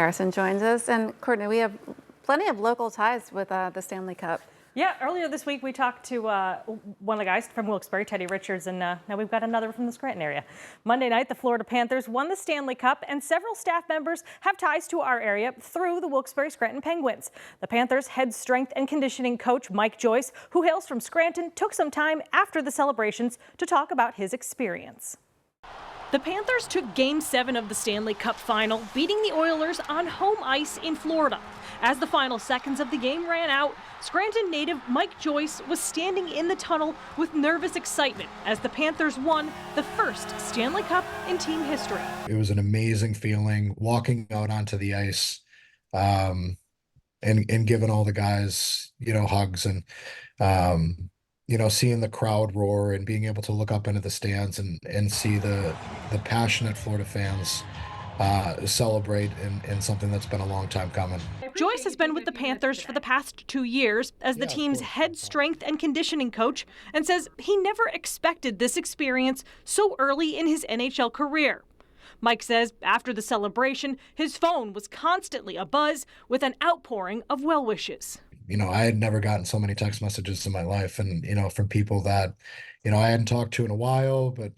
Harrison joins us. And Courtney, we have plenty of local ties with the Stanley Cup. Yeah, earlier this week we talked to one of the guys from Wilkes-Barre, Teddy Richards, and now we've got another from the Scranton area. Monday night, the Florida Panthers won the Stanley Cup, and several staff members have ties to our area through the Wilkes-Barre Scranton Penguins. The Panthers' head strength and conditioning coach, Mike Joyce, who hails from Scranton, took some time after the celebrations to talk about his experience. The Panthers took Game 7 of the Stanley Cup final, beating the Oilers on home ice in Florida. As the final seconds of the game ran out, Scranton native Mike Joyce was standing in the tunnel with nervous excitement as the Panthers won the first Stanley Cup in team history. It was an amazing feeling walking out onto the ice and giving all the guys, hugs and, seeing the crowd roar and being able to look up into the stands and see the passionate Florida fans celebrate in something that's been a long time coming. Joyce has been with the Panthers for the past 2 years as the team's head strength and conditioning coach and says he never expected this experience so early in his NHL career. Mike says after the celebration, his phone was constantly abuzz with an outpouring of well wishes. I had never gotten so many text messages in my life and, from people that, I hadn't talked to in a while, but,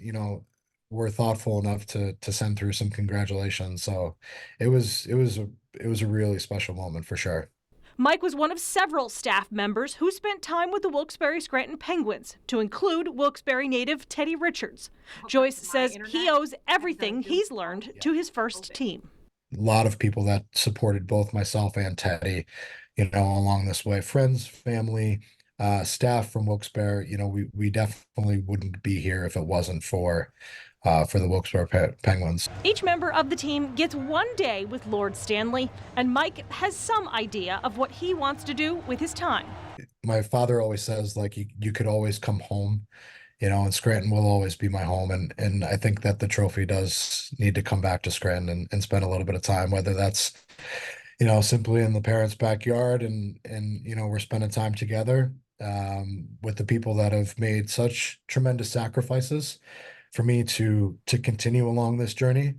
were thoughtful enough to send through some congratulations. So it was a really special moment for sure. Mike was one of several staff members who spent time with the Wilkes-Barre Scranton Penguins, to include Wilkes-Barre native Teddy Richards. Joyce says he owes everything he's learned to his first team. A lot of people that supported both myself and Teddy, along this way, friends, family, staff from Wilkes-Barre, we definitely wouldn't be here if it wasn't for the Wilkes-Barre Penguins. Each member of the team gets one day with Lord Stanley, and Mike has some idea of what he wants to do with his time. My father always says, you could always come home, and Scranton will always be my home. And I think that the trophy does need to come back to Scranton and spend a little bit of time, whether that's, simply in the parents' backyard and we're spending time together with the people that have made such tremendous sacrifices for me to continue along this journey.